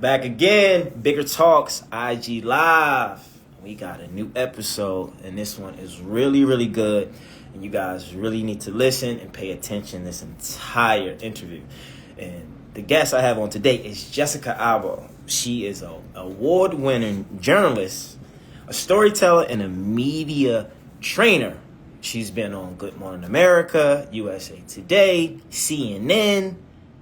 Back again, Bigger Talks, IG Live. We got a new episode, and this one is really, really good. And you guys really need to listen and pay attention this entire interview. And the guest I have on today is Jessica Alba. She is an award-winning journalist, a storyteller, and a media trainer. She's been on Good Morning America, USA Today, CNN.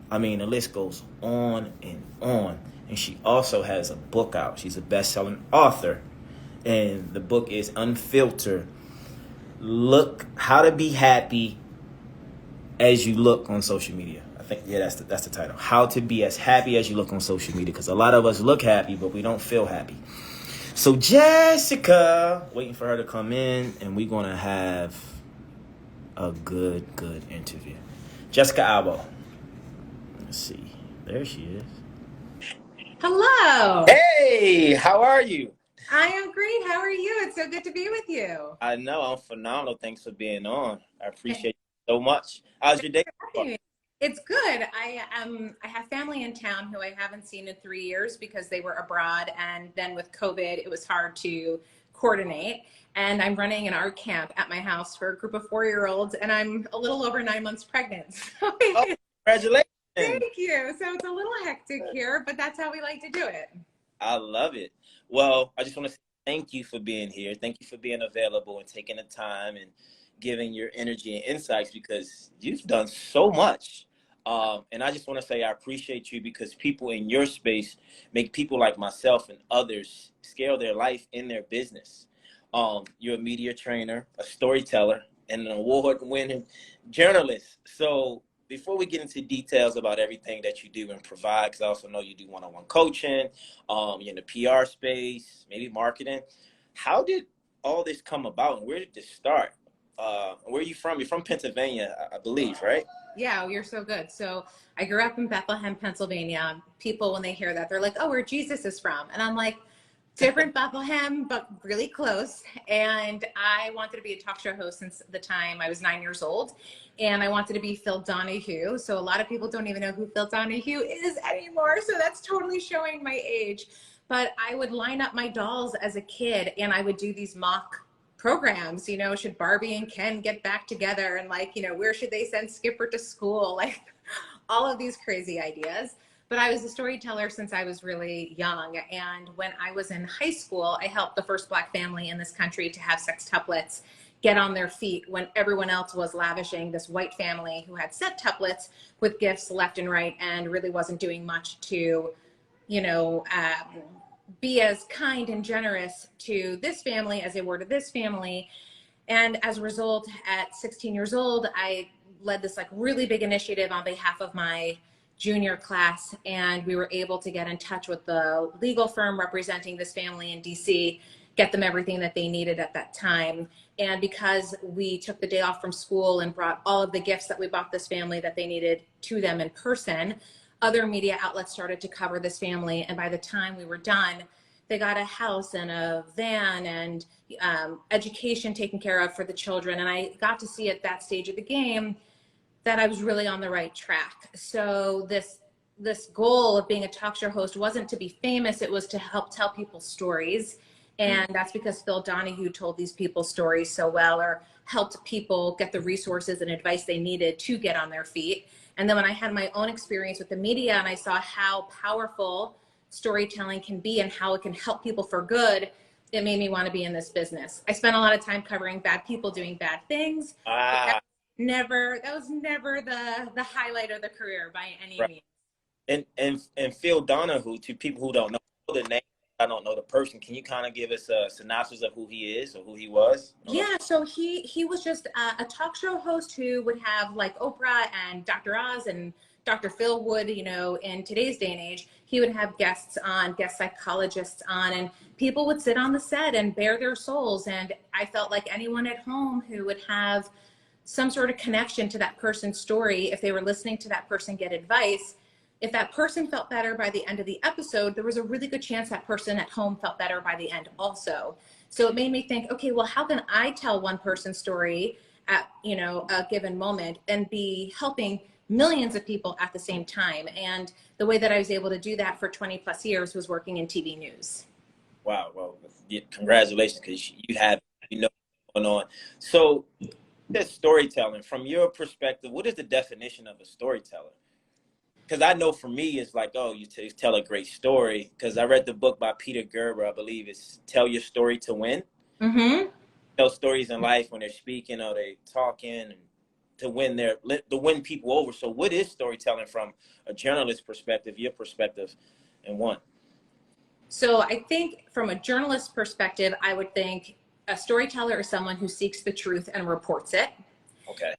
I mean, the list goes on and on. And she also has a book out. She's a best-selling author. And the book is Unfiltered. Look how to be happy as you look on social media. I think, that's the title. How to be as happy as you look on social media. Because a lot of us look happy, but we don't feel happy. So Jessica, waiting for her to come in, and we're going to have a good interview. Jessica Alba. Let's see. There she is. Hello. Hey, how are you? I am great. How are you? It's so good to be with you. I know, I'm phenomenal. Thanks for being on. I appreciate you so much. How's your day? It's good. I have family in town who I haven't seen in 3 years because they were abroad, and then with COVID, it was hard to coordinate. And I'm running an art camp at my house for a group of 4-year-olds, and I'm a little over 9 months pregnant. Oh, congratulations. Thank you. So it's a little hectic here, but that's how we like to do it. I love it. Well, I just want to say thank you for being here. Thank you for being available and taking the time and giving your energy and insights, because you've done so much. And I just want to say I appreciate you, because people in your space make people like myself and others scale their life in their business. You're a media trainer, a storyteller, and an award-winning journalist. So before we get into details about everything that you do and provide, because I also know you do one-on-one coaching, you're in the PR space, maybe marketing. How did all this come about, and where did this start? Where are you from? You're from Pennsylvania, I believe, right? Yeah, you're so good. So I grew up in Bethlehem, Pennsylvania. People, when they hear that, they're like, oh, where Jesus is from. And I'm like, different Bethlehem, but really close. And I wanted to be a talk show host since the time I was 9 years old. And I wanted to be Phil Donahue. So a lot of people don't even know who Phil Donahue is anymore. So that's totally showing my age. But I would line up my dolls as a kid, and I would do these mock programs, should Barbie and Ken get back together, and where should they send Skipper to school? Like all of these crazy ideas. But I was a storyteller since I was really young. And when I was in high school, I helped the first Black family in this country to have sextuplets get on their feet when everyone else was lavishing this white family who had septuplets with gifts left and right, and really wasn't doing much to, be as kind and generous to this family as they were to this family. And as a result, at 16 years old, I led this really big initiative on behalf of my junior class, and we were able to get in touch with the legal firm representing this family in DC, get them everything that they needed at that time. And because we took the day off from school and brought all of the gifts that we bought this family that they needed to them in person, other media outlets started to cover this family. And by the time we were done, they got a house and a van and education taken care of for the children. And I got to see at that stage of the game that I was really on the right track. So this goal of being a talk show host wasn't to be famous, it was to help tell people stories. And that's because Phil Donahue told these people's stories so well, or helped people get the resources and advice they needed to get on their feet. And then when I had my own experience with the media and I saw how powerful storytelling can be and how it can help people for good, it made me want to be in this business. I spent a lot of time covering bad people doing bad things. That was never the highlight of the career by any means. And Phil Donahue, to people who don't know the name, I don't know the person, can you kind of give us a synopsis of who he is or who he was? Yeah, so he was just a talk show host who would have like Oprah and Dr. Oz and Dr. Phil would, in today's day and age, he would have guest psychologists on, and people would sit on the set and bare their souls. And I felt like anyone at home who would have some sort of connection to that person's story, if they were listening to that person get advice, if that person felt better by the end of the episode, there was a really good chance that person at home felt better by the end also. So it made me think, okay, well, how can I tell one person's story at, a given moment and be helping millions of people at the same time. And the way that I was able to do that for 20 plus years was working in TV news. Wow. Well, yeah, congratulations, because you have, what's going on. So the storytelling, from your perspective, what is the definition of a storyteller? Because I know for me, it's like, oh, you tell a great story. Because I read the book by Peter Gerber, I believe it's Tell Your Story to Win. Mm-hmm. Tell stories in life when they're speaking or they talking, and to win people over. So what is storytelling from a journalist perspective, your perspective, and one? So I think from a journalist perspective, I would think a storyteller is someone who seeks the truth and reports it. Okay.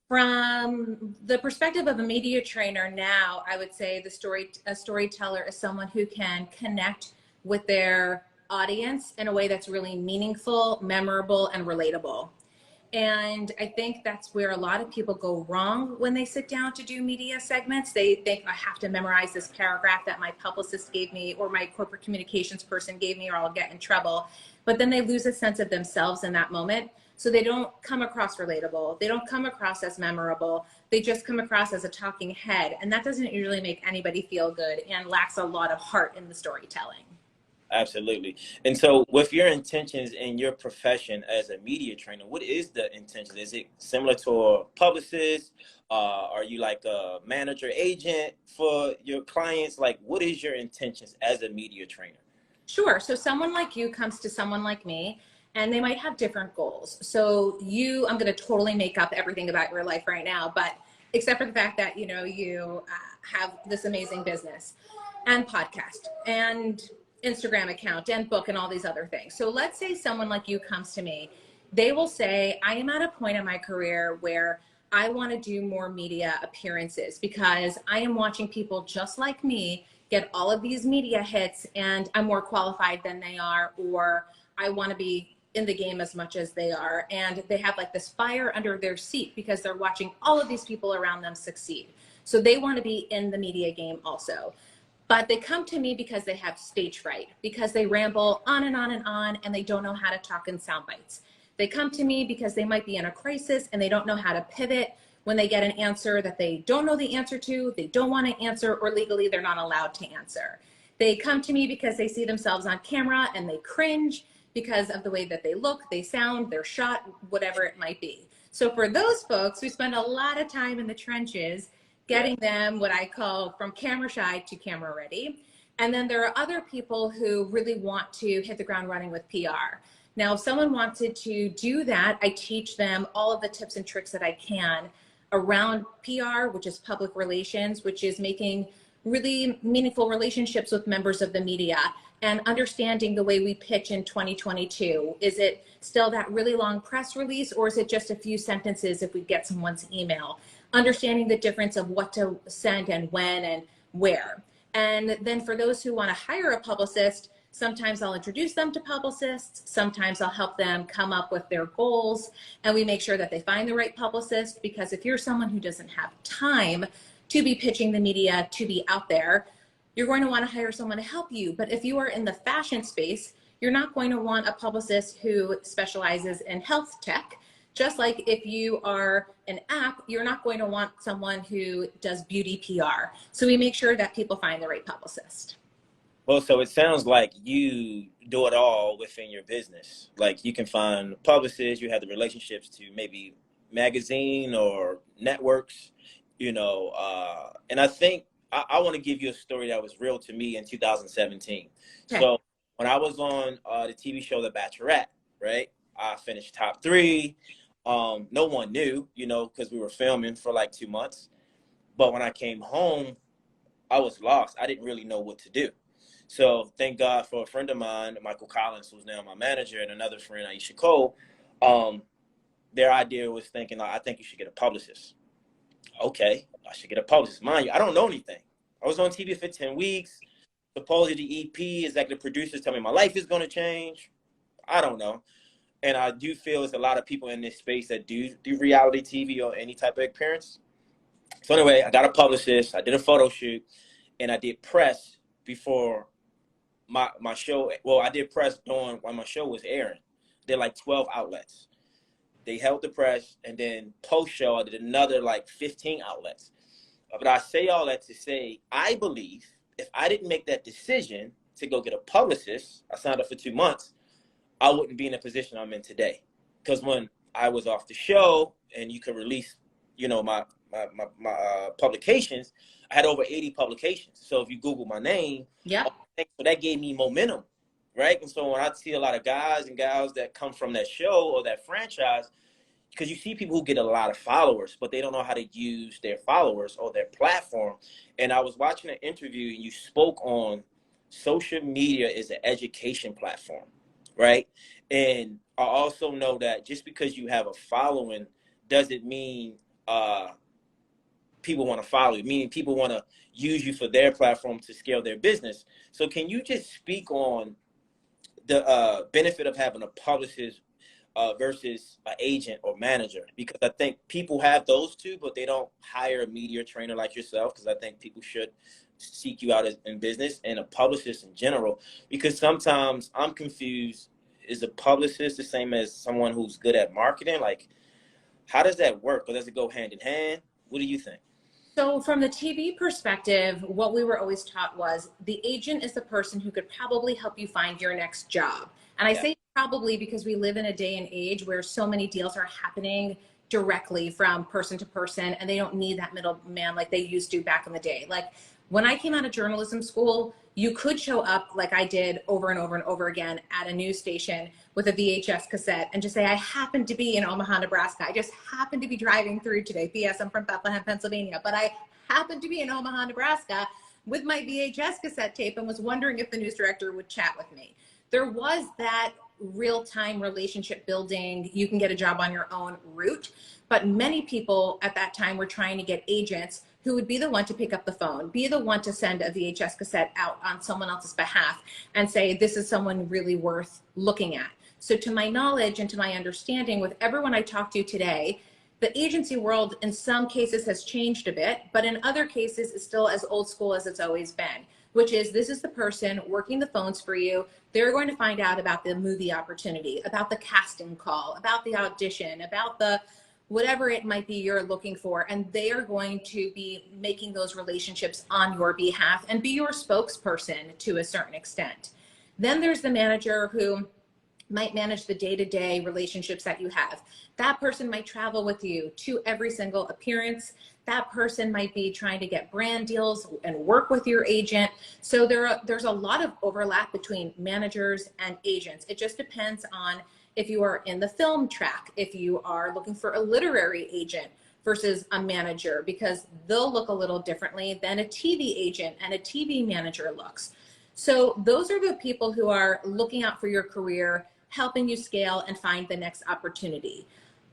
From the perspective of a media trainer now, I would say a storyteller is someone who can connect with their audience in a way that's really meaningful, memorable, and relatable. And I think that's where a lot of people go wrong when they sit down to do media segments. They think, I have to memorize this paragraph that my publicist gave me or my corporate communications person gave me, or I'll get in trouble. But then they lose a sense of themselves in that moment. So they don't come across relatable. They don't come across as memorable. They just come across as a talking head. And that doesn't usually make anybody feel good and lacks a lot of heart in the storytelling. Absolutely. And so with your intentions in your profession as a media trainer, what is the intention? Is it similar to a publicist? Are you like a manager agent for your clients? Like, what is your intentions as a media trainer? Sure. So someone like you comes to someone like me, and they might have different goals. So I'm going to totally make up everything about your life right now, but except for the fact that, you have this amazing business and podcast and Instagram account and book and all these other things. So let's say someone like you comes to me. They will say, I am at a point in my career where I want to do more media appearances because I am watching people just like me get all of these media hits and I'm more qualified than they are, or I want to be in the game as much as they are. And they have like this fire under their seat because they're watching all of these people around them succeed. So they want to be in the media game also. But they come to me because they have stage fright, because they ramble on and on and on, and they don't know how to talk in sound bites. They come to me because they might be in a crisis and they don't know how to pivot when they get an answer that they don't know the answer to, they don't want to answer, or legally they're not allowed to answer. They come to me because they see themselves on camera and they cringe because of the way that they look, they sound, their shot, whatever it might be. So for those folks, we spend a lot of time in the trenches getting them what I call from camera shy to camera ready. And then there are other people who really want to hit the ground running with PR. Now, if someone wanted to do that, I teach them all of the tips and tricks that I can around PR, which is public relations, which is making really meaningful relationships with members of the media and understanding the way we pitch in 2022. Is it still that really long press release, or is it just a few sentences if we get someone's email? Understanding the difference of what to send and when and where. And then for those who want to hire a publicist, sometimes I'll introduce them to publicists. Sometimes I'll help them come up with their goals, and we make sure that they find the right publicist, because if you're someone who doesn't have time to be pitching the media, to be out there, you're going to want to hire someone to help you. But if you are in the fashion space, you're not going to want a publicist who specializes in health tech. Just like if you are an app, you're not going to want someone who does beauty PR. So we make sure that people find the right publicist. Well, so it sounds like you do it all within your business. Like you can find publicists, you have the relationships to maybe magazine or networks, and I think I want to give you a story that was real to me in 2017. Okay. So when I was on the TV show The Bachelorette, right, I finished top 3. No one knew, because we were filming for like 2 months. But when I came home, I was lost. I didn't really know what to do. So thank God for a friend of mine, Michael Collins, who's now my manager, and another friend, Aisha Cole. Their idea was thinking, I think you should get a publicist. Okay, I should get a publicist. Mind you, I don't know anything. I was on TV for 10 weeks. Supposedly the EP, executive producers tell me my life is going to change. I don't know. And I do feel there's a lot of people in this space that do reality TV or any type of appearance. So anyway, I got a publicist. I did a photo shoot, and I did press before my show. Well, I did press during when my show was airing. Did like 12 outlets. They held the press, and then post show I did another like 15 outlets. But I say all that to say, I believe if I didn't make that decision to go get a publicist, I signed up for 2 months, I wouldn't be in the position I'm in today. Because when I was off the show and you could release, you know, my publications, I had over 80 publications. So if you Google my name, yeah, so that gave me momentum, right? And so when I see a lot of guys and gals that come from that show or that franchise, because you see people who get a lot of followers, but they don't know how to use their followers or their platform. And I was watching an interview and you spoke on social media is an education platform, right? And I also know that just because you have a following doesn't mean people want to follow you, meaning people want to use you for their platform to scale their business. So can you just speak on the benefit of having a publicist versus an agent or manager? Because I think people have those two, but they don't hire a media trainer like yourself, because I think people should seek you out in business, and a publicist in general, because sometimes I'm confused. Is a publicist the same as someone who's good at marketing? Like, how does that work? Or does it go hand in hand? What do you think? So from the TV perspective, what we were always taught was the agent is the person who could probably help you find your next job. And I say probably because we live in a day and age where so many deals are happening directly from person to person, and they don't need that middleman like they used to back in the day. Like when I came out of journalism school, you could show up like I did over and over and over again at a news station with a VHS cassette and just say, I happen to be in Omaha, Nebraska. I just happen to be driving through today. P.S. I'm from Bethlehem, Pennsylvania, but I happen to be in Omaha, Nebraska with my VHS cassette tape and was wondering if the news director would chat with me. There was that real-time relationship building, you can get a job on your own route, but many people at that time were trying to get agents who would be the one to pick up the phone, be the one to send a VHS cassette out on someone else's behalf and say, this is someone really worth looking at. So to my knowledge and to my understanding, with everyone I talk to today, the agency world in some cases has changed a bit, but in other cases is still as old school as it's always been, which is this is the person working the phones for you. They're going to find out about the movie opportunity, about the casting call, about the audition, about the whatever it might be you're looking for, and they are going to be making those relationships on your behalf and be your spokesperson to a certain extent. Then there's the manager who might manage the day-to-day relationships that you have. That person might travel with you to every single appearance. That person might be trying to get brand deals and work with your agent. So there's a lot of overlap between managers and agents. It just depends on if you are in the film track, if you are looking for a literary agent versus a manager, because they'll look a little differently than a TV agent and a TV manager looks. So those are the people who are looking out for your career, helping you scale and find the next opportunity.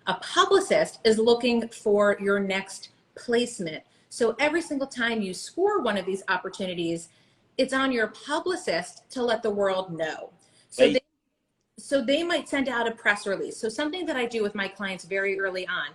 A publicist is looking for your next placement. So every single time you score one of these opportunities, it's on your publicist to let the world know. So they might send out a press release. So something that I do with my clients very early on,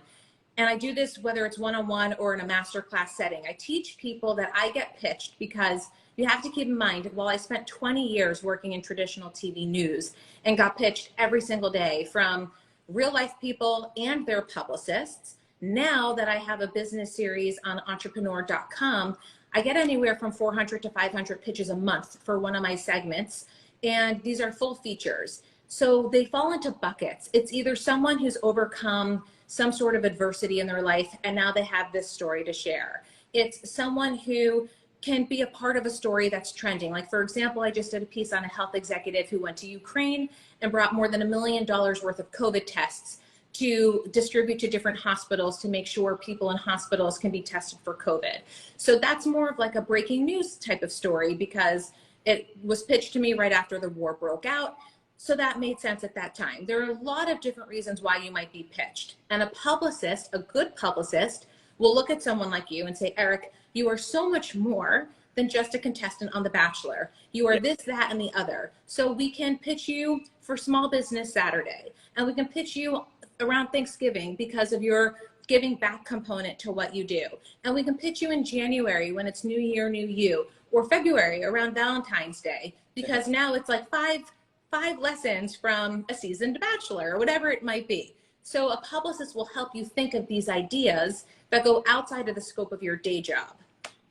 and I do this whether it's one-on-one or in a masterclass setting, I teach people that I get pitched, because you have to keep in mind, while I spent 20 years working in traditional TV news and got pitched every single day from real life people and their publicists, now that I have a business series on entrepreneur.com, I get anywhere from 400 to 500 pitches a month for one of my segments. And these are full features. So they fall into buckets. It's either someone who's overcome some sort of adversity in their life and now they have this story to share. It's someone who can be a part of a story that's trending. Like, for example, I just did a piece on a health executive who went to Ukraine and brought more than $1 million worth of COVID tests to distribute to different hospitals to make sure people in hospitals can be tested for COVID. So that's more of like a breaking news type of story, because it was pitched to me right after the war broke out. So that made sense at that time. There are a lot of different reasons why you might be pitched. And a publicist, a good publicist, will look at someone like you and say, Eric, you are so much more than just a contestant on The Bachelor. You are this, that, and the other. So we can pitch you for Small Business Saturday, and we can pitch you around Thanksgiving because of your giving back component to what you do. And we can pitch you in January when it's New Year, New You, or February around Valentine's Day, because now it's like five lessons from a seasoned bachelor or whatever it might be. So a publicist will help you think of these ideas that go outside of the scope of your day job.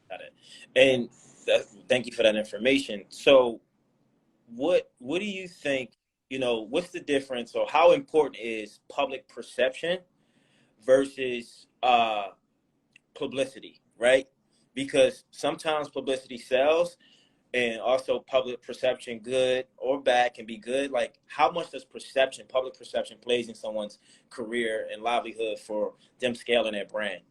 Got it. And thank you for that information. So what do you think, what's the difference, or how important is public perception versus publicity, right? Because sometimes publicity sells, and also public perception, good or bad, can be good. Like, how much does public perception plays in someone's career and livelihood for them scaling their brand?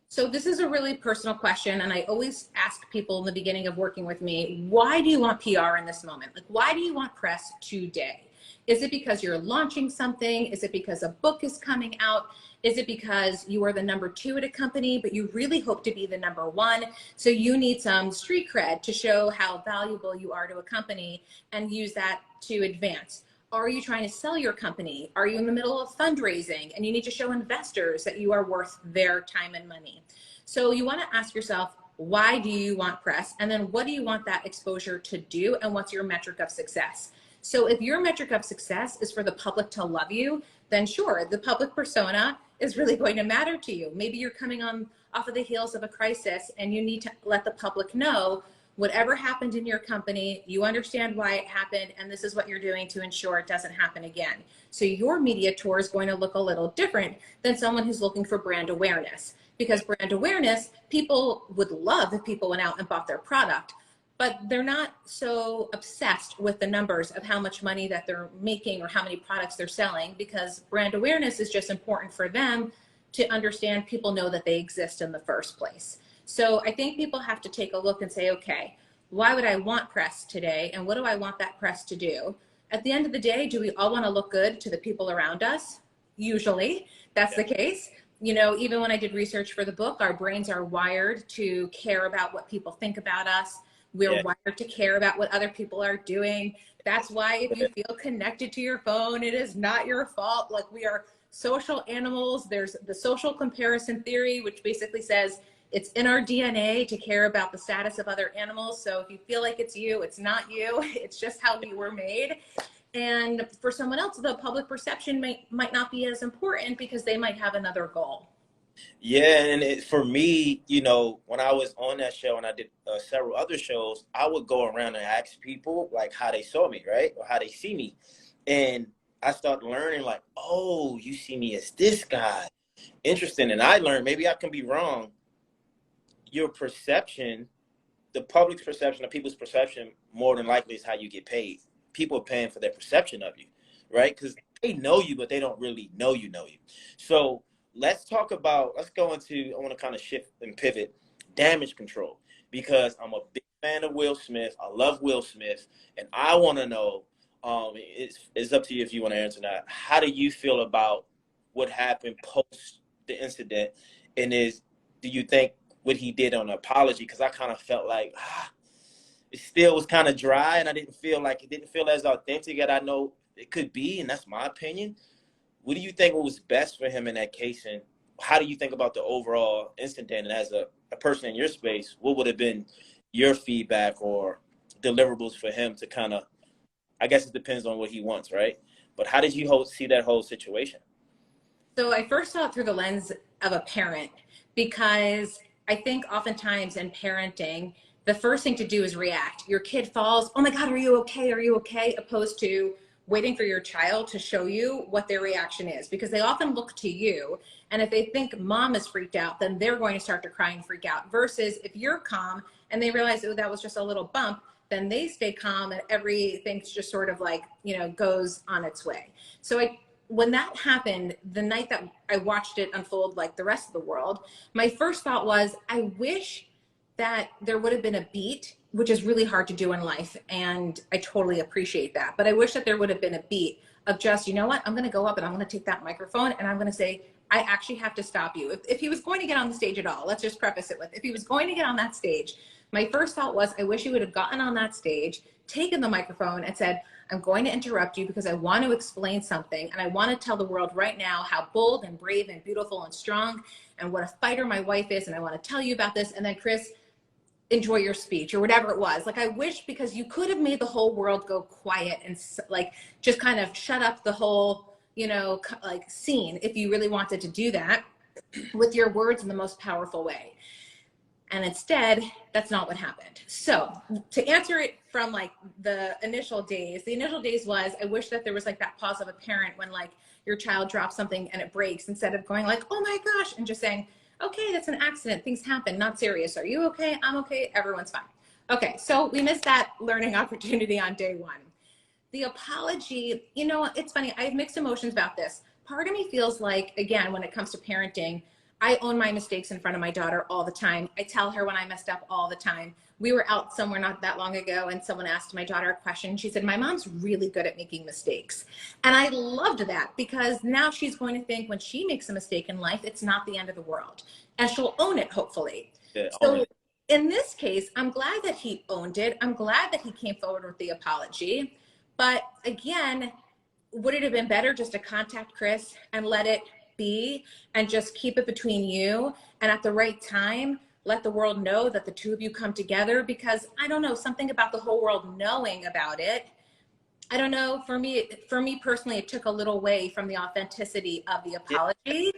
So this is a really personal question, and I always ask people in the beginning of working with me, why do you want PR in this moment? Like, why do you want press today? Is it because you're launching something? Is it because a book is coming out? Is it because you are the number 2 at a company, but you really hope to be the number 1? So you need some street cred to show how valuable you are to a company and use that to advance. Are you trying to sell your company? Are you in the middle of fundraising and you need to show investors that you are worth their time and money? So you want to ask yourself, why do you want press? And then what do you want that exposure to do? And what's your metric of success? So if your metric of success is for the public to love you, then sure, the public persona is really going to matter to you. Maybe you're coming on off of the heels of a crisis and you need to let the public know whatever happened in your company, you understand why it happened, and this is what you're doing to ensure it doesn't happen again. So your media tour is going to look a little different than someone who's looking for brand awareness, because brand awareness, people would love if people went out and bought their product, but they're not so obsessed with the numbers of how much money that they're making or how many products they're selling, because brand awareness is just important for them to understand people know that they exist in the first place. So I think people have to take a look and say, okay, why would I want press today? And what do I want that press to do? At the end of the day, do we all want to look good to the people around us? Usually that's the case. Even when I did research for the book, our brains are wired to care about what people think about us. We're wired to care about what other people are doing. That's why if you feel connected to your phone, it is not your fault. Like, we are social animals. There's the social comparison theory, which basically says it's in our DNA to care about the status of other animals. So if you feel like it's you, it's not you. It's just how we were made. And for someone else, the public perception might not be as important because they might have another goal. Yeah, and for me, when I was on that show and I did several other shows, I would go around and ask people like how they saw me, right? Or how they see me. And I started learning like, oh, you see me as this guy. Interesting. And I learned, maybe I can be wrong, your perception, the public's perception, the people's perception, more than likely is how you get paid. People are paying for their perception of you, right? Because they know you, but they don't really know you. So let's go into, I want to kind of shift and pivot, damage control, because I'm a big fan of Will Smith. I love Will Smith, and I want to know, it's up to you if you want to answer that. How do you feel about what happened post the incident? And do you think what he did on the apology, because I kind of felt like it still was kind of dry, and it didn't feel as authentic as I know it could be, and that's my opinion. What do you think was best for him in that case, and how do you think about the overall incident? And as a person in your space, what would have been your feedback or deliverables for him to kind of, I guess it depends on what he wants, right? But how did you see that whole situation? So I first saw it through the lens of a parent, because I think oftentimes in parenting, the first thing to do is react. Your kid falls, oh my God, are you okay? Are you okay? Opposed to waiting for your child to show you what their reaction is, because they often look to you. And if they think mom is freaked out, then they're going to start to cry and freak out, versus if you're calm and they realize, oh, that was just a little bump, then they stay calm and everything's just sort of like, goes on its way. So when that happened, the night that I watched it unfold like the rest of the world, my first thought was, I wish that there would have been a beat, which is really hard to do in life, and I totally appreciate that. But I wish that there would have been a beat of just, you know what, I'm going to go up and I'm going to take that microphone and I'm going to say, I actually have to stop you. If he was going to get on the stage at all, let's just preface it with, if he was going to get on that stage, my first thought was, I wish he would have gotten on that stage, taken the microphone and said, I'm going to interrupt you because I want to explain something, and I want to tell the world right now how bold and brave and beautiful and strong and what a fighter my wife is, and I want to tell you about this. And then, Chris, enjoy your speech, or whatever it was. Like, I wish, because you could have made the whole world go quiet and like just kind of shut up the whole, like seen if you really wanted to do that with your words in the most powerful way. And instead, that's not what happened. So to answer it from like the initial days was, I wish that there was like that pause of a parent when like your child drops something and it breaks, instead of going like, oh my gosh, and just saying, okay, that's an accident. Things happen, not serious. Are you okay? I'm okay. Everyone's fine. Okay. So we missed that learning opportunity on day one. The apology, it's funny. I have mixed emotions about this. Part of me feels like, again, when it comes to parenting, I own my mistakes in front of my daughter all the time. I tell her when I messed up all the time. We were out somewhere not that long ago and someone asked my daughter a question. She said, my mom's really good at making mistakes. And I loved that, because now she's going to think when she makes a mistake in life, it's not the end of the world. And she'll own it, hopefully. Yeah, so in this case, I'm glad that he owned it. I'm glad that he came forward with the apology. But again, would it have been better just to contact Chris and let it be and just keep it between you, and at the right time let the world know that the two of you come together? Because I don't know, something about the whole world knowing about it, I don't know, for me personally, it took a little away from the authenticity of the apology.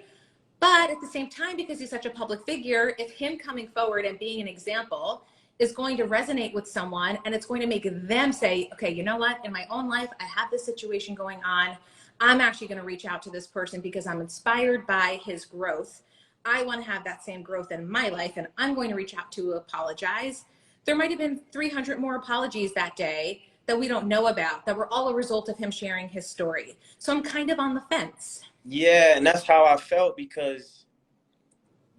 But at the same time, because he's such a public figure, if him coming forward and being an example is going to resonate with someone, and it's going to make them say, okay, you know what, in my own life I have this situation going on, I'm actually going to reach out to this person because I'm inspired by his growth. I want to have that same growth in my life, and I'm going to reach out to apologize. There might have been 300 more apologies that day that we don't know about, that were all a result of him sharing his story. So I'm kind of on the fence. Yeah, and that's how I felt, because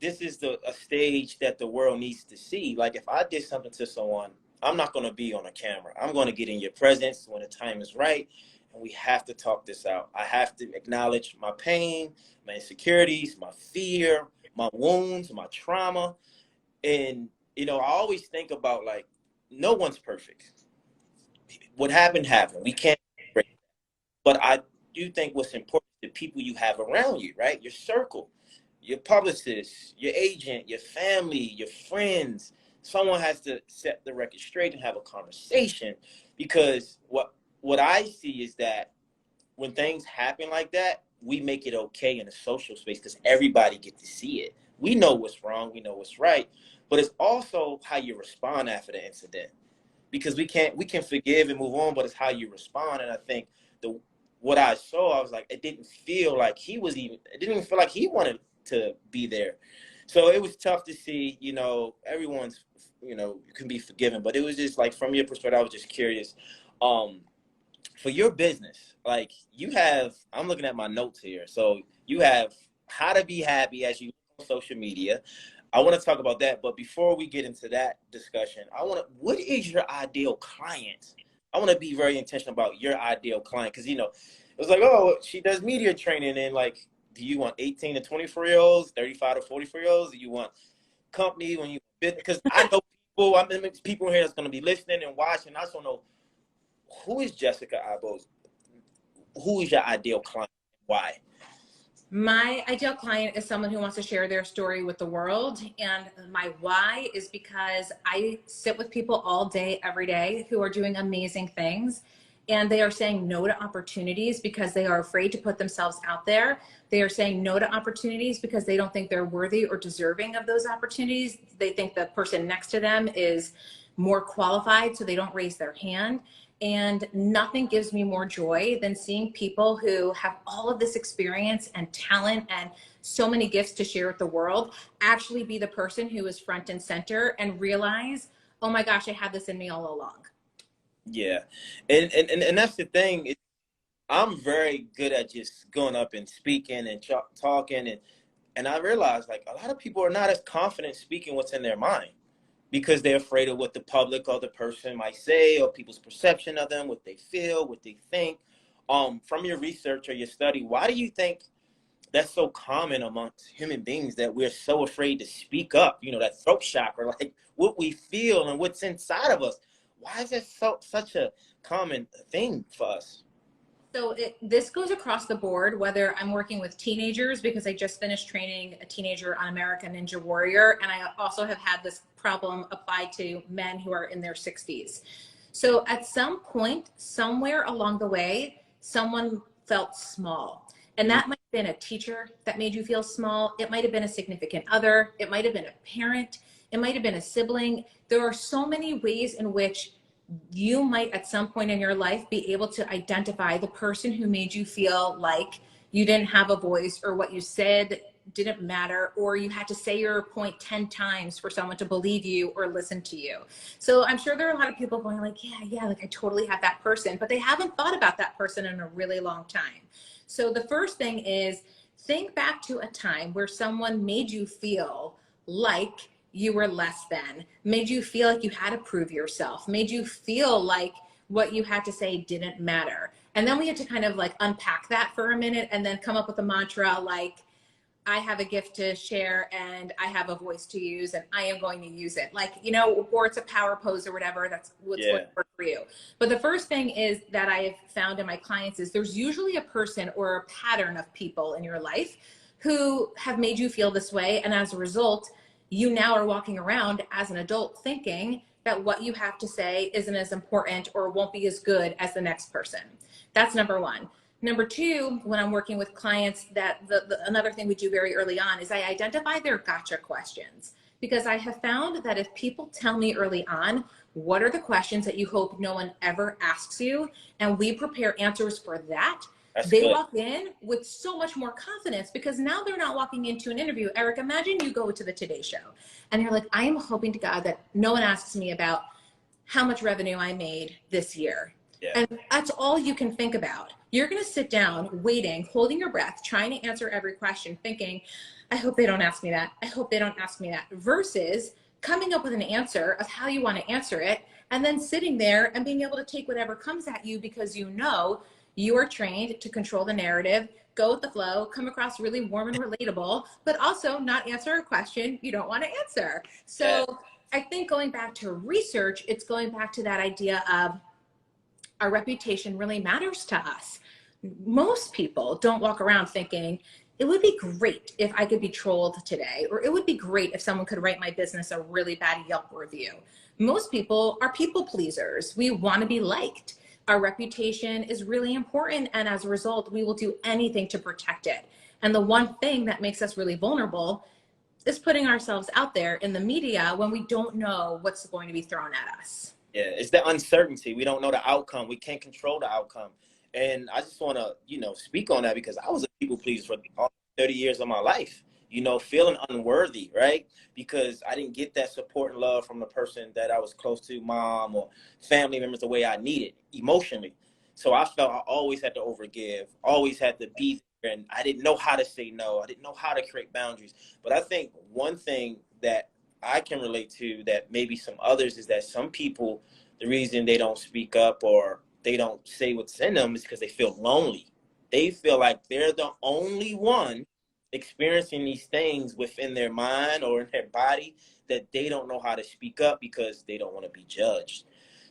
this is a stage that the world needs to see. Like, if I did something to someone, I'm not going to be on a camera. I'm going to get in your presence when the time is right. And we have to talk this out. I have to acknowledge my pain, my insecurities, my fear, my wounds, my trauma. And, I always think about, like, no one's perfect. What happened, happened. We can't break it. But I do think what's important is the people you have around you, right? Your circle, your publicist, your agent, your family, your friends. Someone has to set the record straight and have a conversation, because what I see is that when things happen like that, we make it okay in a social space because everybody gets to see it. We know what's wrong, we know what's right, but it's also how you respond after the incident, because we can forgive and move on, but it's how you respond. And I think what I saw, I was like, it didn't feel like he wanted to be there. So it was tough to see, everyone's, you can be forgiven, but it was just like, from your perspective, I was just curious. For your business, like, I'm looking at my notes here. So you have How to Be Happy as you on social media. I want to talk about that. But before we get into that discussion, what is your ideal client? I want to be very intentional about your ideal client, because, it was like, oh, she does media training, and like, do you want 18 to 24-year-olds, 35 to 44-year-olds? Do you want company when you, because I know people here that's going to be listening and watching. I just don't know, who is Jessica Ibos? Who is your ideal client? Why? My ideal client is someone who wants to share their story with the world. And my why is because I sit with people all day, every day, who are doing amazing things. And they are saying no to opportunities because they are afraid to put themselves out there. They are saying no to opportunities because they don't think they're worthy or deserving of those opportunities. They think the person next to them is more qualified, so they don't raise their hand. And nothing gives me more joy than seeing people who have all of this experience and talent and so many gifts to share with the world actually be the person who is front and center and realize, oh my gosh, I had this in me all along. Yeah. And that's the thing. I'm very good at just going up and speaking and talking. And I realized, like, a lot of people are not as confident speaking what's in their mind, because they're afraid of what the public or the person might say, or people's perception of them, what they feel, what they think. From your research or your study, why do you think that's so common amongst human beings, that we're so afraid to speak up? That throat chakra, like what we feel and what's inside of us. Why is that such a common thing for us? So this goes across the board, whether I'm working with teenagers, because I just finished training a teenager on American Ninja Warrior. And I also have had this problem applied to men who are in their 60s. So at some point, somewhere along the way, someone felt small. And that might have been a teacher that made you feel small. It might have been a significant other. It might have been a parent. It might have been a sibling. There are so many ways in which you might at some point in your life be able to identify the person who made you feel like you didn't have a voice, or what you said didn't matter, or you had to say your point 10 times for someone to believe you or listen to you. So I'm sure there are a lot of people going like, yeah, like I totally have that person, but they haven't thought about that person in a really long time. So the first thing is, think back to a time where someone made you feel like you were less than, made you feel like you had to prove yourself, made you feel like what you had to say didn't matter. And then we had to kind of like unpack that for a minute and then come up with a mantra like, I have a gift to share and I have a voice to use and I am going to use it. Like, you know, or it's a power pose or whatever, that's what's going to work for you. But the first thing is that I have found in my clients is there's usually a person or a pattern of people in your life who have made you feel this way. And as a result, you now are walking around as an adult thinking that what you have to say isn't as important or won't be as good as the next person. That's number one. Number two, when I'm working with clients, that another thing we do very early on is I identify their gotcha questions, because I have found that if people tell me early on, what are the questions that you hope no one ever asks you, and we prepare answers for that, they walk in with so much more confidence, because now they're not walking into an interview. Eric, imagine you go to the Today Show and you're like, I am hoping to God that no one asks me about how much revenue I made this year. Yeah. And that's all you can think about. You're going to sit down, waiting, holding your breath, trying to answer every question, thinking, I hope they don't ask me that. I hope they don't ask me that. Versus coming up with an answer of how you want to answer it, and then sitting there and being able to take whatever comes at you, because you know you are trained to control the narrative, go with the flow, come across really warm and relatable, but also not answer a question you don't want to answer. So I think going back to research, it's going back to that idea of our reputation really matters to us. Most people don't walk around thinking, it would be great if I could be trolled today, or it would be great if someone could write my business a really bad Yelp review. Most people are people pleasers. We want to be liked. Our reputation is really important, and as a result, we will do anything to protect it. And the one thing that makes us really vulnerable is putting ourselves out there in the media when we don't know what's going to be thrown at us. Yeah, it's the uncertainty. We don't know the outcome. We can't control the outcome. And I just want to, speak on that, because I was a people pleaser for all 30 years of my life, feeling unworthy, right? Because I didn't get that support and love from the person that I was close to, mom or family members, the way I needed emotionally. So I felt I always had to overgive, always had to be there, and I didn't know how to say no. I didn't know how to create boundaries. But I think one thing that I can relate to that maybe some others is that some people, the reason they don't speak up or they don't say what's in them is because they feel lonely. They feel like they're the only one experiencing these things within their mind or in their body, that they don't know how to speak up because they don't want to be judged.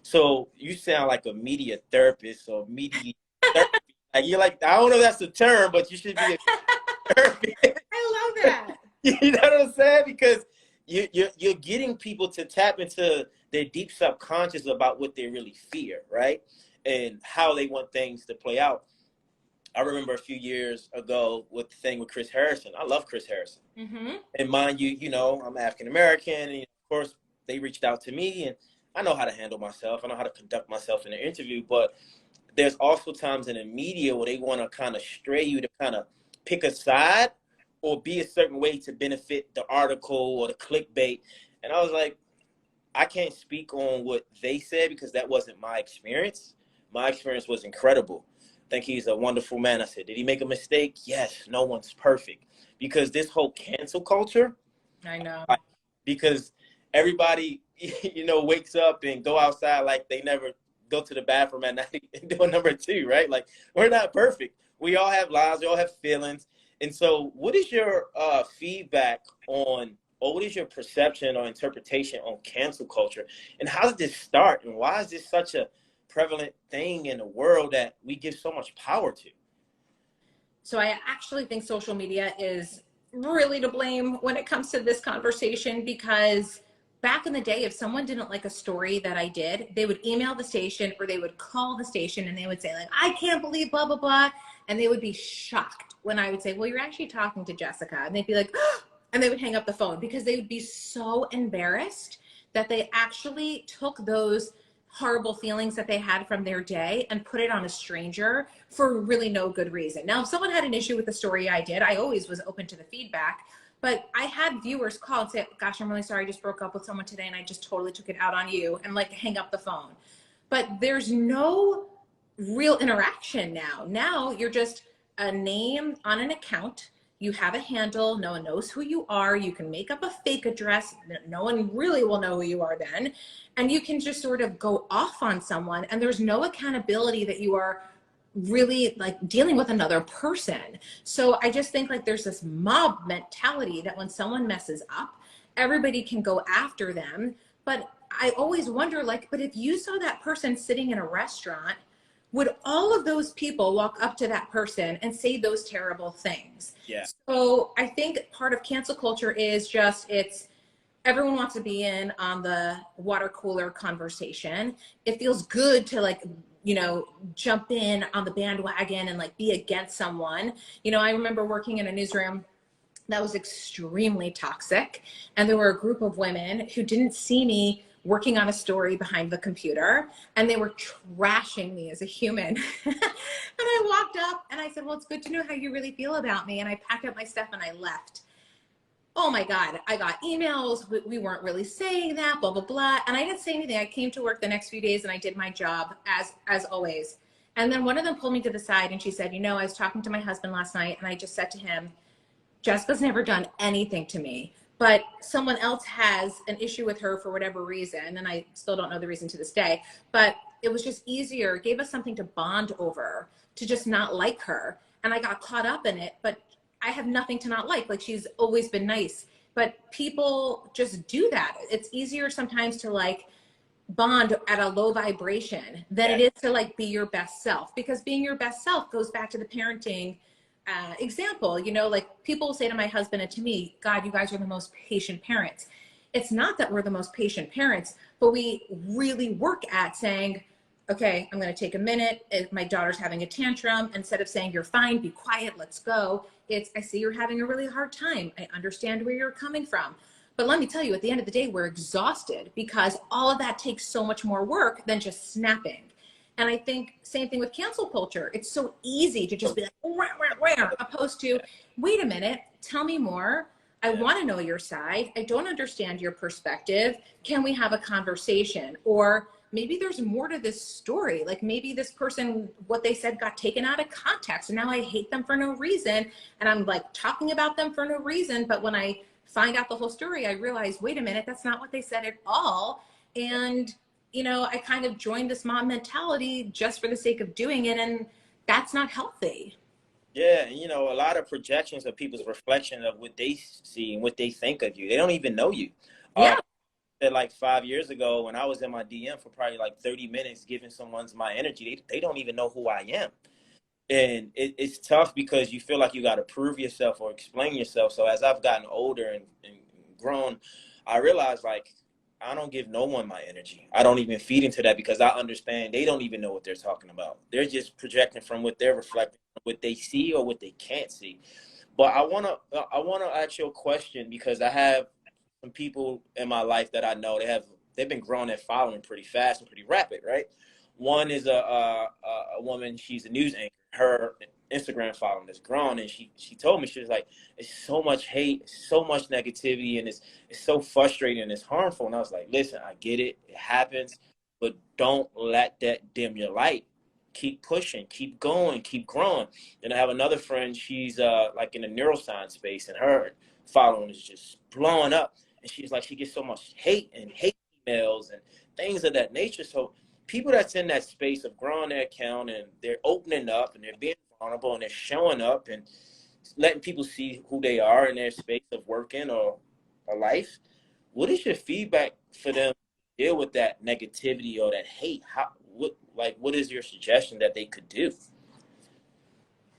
So you sound like a media therapist or media therapy. Like, you're like, I don't know if that's the term, but you should be a therapist. I love that. You know what I'm saying? Because you're getting people to tap into their deep subconscious about what they really fear, right? And how they want things to play out. I remember a few years ago with the thing with Chris Harrison. I love Chris Harrison. Mm-hmm. And mind you, I'm African-American, and of course they reached out to me, and I know how to handle myself. I know how to conduct myself in an interview, but there's also times in the media where they want to kind of stray you to kind of pick a side or be a certain way to benefit the article or the clickbait. And I was like, I can't speak on what they said because that wasn't my experience. My experience was incredible. I think he's a wonderful man. I said, did he make a mistake? Yes, no one's perfect. Because this whole cancel culture, I know. Because everybody, wakes up and go outside like they never go to the bathroom at night and do a number two, right? Like, we're not perfect. We all have lives. We all have feelings. And so what is your feedback on, or what is your perception or interpretation on cancel culture? And how did this start? And why is this such a prevalent thing in the world that we give so much power to? So I actually think social media is really to blame when it comes to this conversation, because back in the day, if someone didn't like a story that I did, they would email the station or they would call the station and they would say like, I can't believe blah, blah, blah. And they would be shocked when I would say, well, you're actually talking to Jessica. And they'd be like, oh, and they would hang up the phone because they would be so embarrassed that they actually took those horrible feelings that they had from their day and put it on a stranger for really no good reason. Now, if someone had an issue with the story I did, I always was open to the feedback. But I had viewers call and say, gosh, I'm really sorry, I just broke up with someone today and I just totally took it out on you, and like hang up the phone. But there's no real interaction now. Now you're just a name on an account. You have a handle. No one knows who you are. You can make up a fake address. No one really will know who you are then. And you can just sort of go off on someone, and there's no accountability that you are really like dealing with another person. So I just think like there's this mob mentality that when someone messes up, everybody can go after them. But I always wonder, like, but if you saw that person sitting in a restaurant, would all of those people walk up to that person and say those terrible things? Yeah. So I think part of cancel culture is just, it's everyone wants to be in on the water cooler conversation. It feels good to like, you know, jump in on the bandwagon and like be against someone. You know, I remember working in a newsroom that was extremely toxic, and there were a group of women who didn't see me working on a story behind the computer, and they were trashing me as a human. And I walked up and I said, well, it's good to know how you really feel about me. And I packed up my stuff and I left. Oh my God, I got emails. We weren't really saying that, blah, blah, blah. And I didn't say anything. I came to work the next few days and I did my job as always. And then one of them pulled me to the side and she said, you know, I was talking to my husband last night and I just said to him, Jessica's never done anything to me, but someone else has an issue with her for whatever reason. And I still don't know the reason to this day, but it was just easier. It gave us something to bond over, to just not like her. And I got caught up in it, but I have nothing to not like. Like, she's always been nice, but people just do that. It's easier sometimes to like bond at a low vibration than it is to like be your best self, because being your best self goes back to the parenting example. You know, like people will say to my husband and to me, God, you guys are the most patient parents. It's not that we're the most patient parents, but we really work at saying, okay, I'm going to take a minute. If my daughter's having a tantrum, instead of saying, you're fine, be quiet, let's go. It's, I see you're having a really hard time. I understand where you're coming from. But let me tell you, at the end of the day, we're exhausted because all of that takes so much more work than just snapping. And I think same thing with cancel culture. It's so easy to just be like, where, opposed to, wait a minute, tell me more. I want to know your side. I don't understand your perspective. Can we have a conversation? Or maybe there's more to this story. Like maybe this person, what they said got taken out of context and now I hate them for no reason. And I'm like talking about them for no reason. But when I find out the whole story, I realize, wait a minute, that's not what they said at all. And, you know, I kind of joined this mom mentality just for the sake of doing it. And that's not healthy. Yeah, you know, a lot of projections of people's reflection of what they see and what they think of you. They don't even know you. Yeah. Like 5 years ago when I was in my DM for probably like 30 minutes giving someone's my energy, they don't even know who I am. And it's tough because you feel like you got to prove yourself or explain yourself. So as I've gotten older and grown, I realized like I don't give no one my energy. I don't even feed into that because I understand they don't even know what they're talking about. They're just projecting from what they're reflecting, what they see or what they can't see. But I wanna ask you a question because I have some people in my life that I know they've been growing and following pretty fast and pretty rapid, right? One is a woman. She's a news anchor. Her Instagram following is grown, and she told me, she was like, it's so much hate, so much negativity, and it's so frustrating and it's harmful. And I was like, listen, I get it, it happens, but don't let that dim your light. Keep pushing, keep going, keep growing. Then I have another friend. She's like in the neuroscience space, and her following is just blowing up. And she's like, she gets so much hate emails and things of that nature. So people that's in that space of growing their account and they're opening up and they're being vulnerable and they're showing up and letting people see who they are in their space of working or life. What is your feedback for them to deal with that negativity or that hate? What is your suggestion that they could do?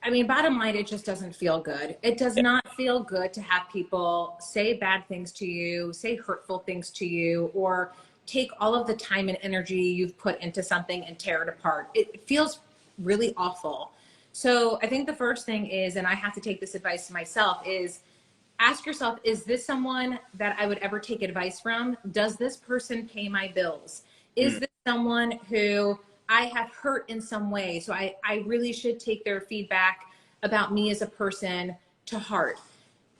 I mean, bottom line, it just doesn't feel good. It does not feel good to have people say bad things to you, say hurtful things to you, or take all of the time and energy you've put into something and tear it apart. It feels really awful. So I think the first thing is, and I have to take this advice to myself, is ask yourself, is this someone that I would ever take advice from? Does this person pay my bills? Is this someone who I have hurt in some way? So I really should take their feedback about me as a person to heart.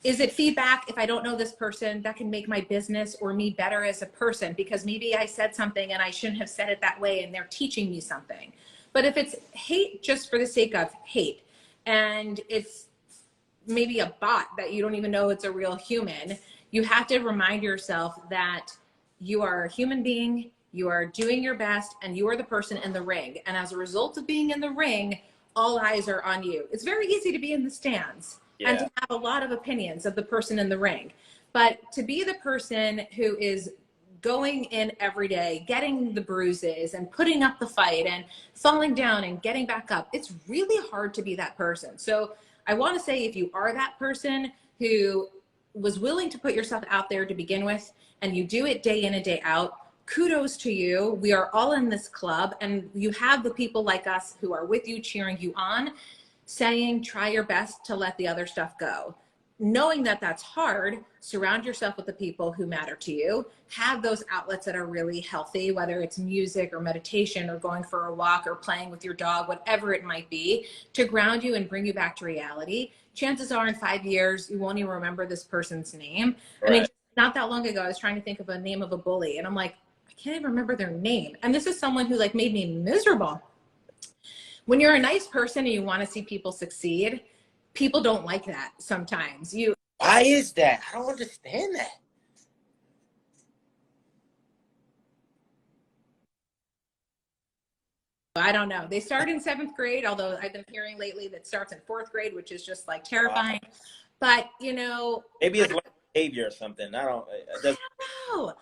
Is it feedback, if I don't know this person, that can make my business or me better as a person? Because maybe I said something and I shouldn't have said it that way and they're teaching me something. But if it's hate just for the sake of hate, and it's maybe a bot that you don't even know it's a real human, you have to remind yourself that you are a human being, you are doing your best, and you are the person in the ring. And as a result of being in the ring, all eyes are on you. It's very easy to be in the stands and to have a lot of opinions of the person in the ring. But to be the person who is going in every day, getting the bruises and putting up the fight and falling down and getting back up, it's really hard to be that person. So I want to say, if you are that person who was willing to put yourself out there to begin with, and you do it day in and day out, kudos to you. We are all in this club, and you have the people like us who are with you, cheering you on, saying, try your best to let the other stuff go. Knowing that that's hard, surround yourself with the people who matter to you. Have those outlets that are really healthy, whether it's music or meditation or going for a walk or playing with your dog, whatever it might be, to ground you and bring you back to reality. Chances are in 5 years, you won't even remember this person's name. Right. I mean, not that long ago, I was trying to think of a name of a bully, and I'm like, I can't even remember their name. And this is someone who like made me miserable. When you're a nice person and you want to see people succeed, people don't like that sometimes. Why is that? I don't understand that. I don't know. They start in 7th grade, although I've been hearing lately that starts in 4th grade, which is just like terrifying. Wow. But you know, maybe it's like behavior or something. I don't know.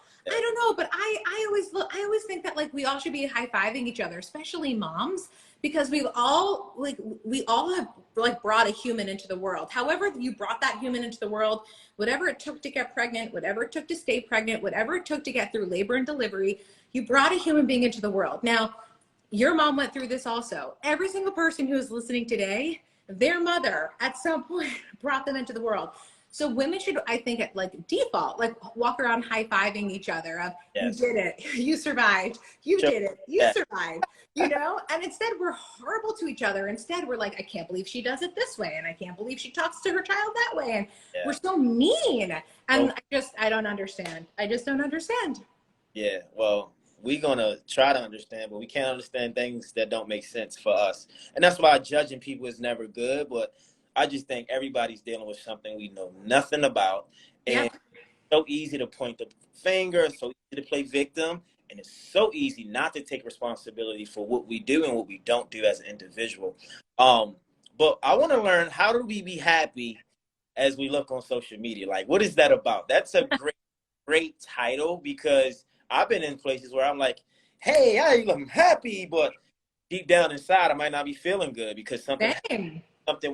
But I always think that like we all should be high-fiving each other, especially moms, because we all have like brought a human into the world. However you brought that human into the world, whatever it took to get pregnant, whatever it took to stay pregnant, whatever it took to get through labor and delivery, you brought a human being into the world. Now, your mom went through this also. Every single person who is listening today, their mother at some point brought them into the world. So women should, I think, at like default, like walk around high-fiving each other of, yes, you did it, you survived, you did it, you survived, you know? And instead we're horrible to each other. Instead we're like, I can't believe she does it this way, and I can't believe she talks to her child that way, and we're so mean. And I don't understand. I just don't understand. Yeah, well, we're going to try to understand, but we can't understand things that don't make sense for us. And that's why judging people is never good, but I just think everybody's dealing with something we know nothing about. And it's so easy to point the finger, so easy to play victim, and it's so easy not to take responsibility for what we do and what we don't do as an individual. But I want to learn, how do we be happy as we look on social media? Like, what is that about? That's a great title, because I've been in places where I'm like, hey, I'm happy, but deep down inside, I might not be feeling good because something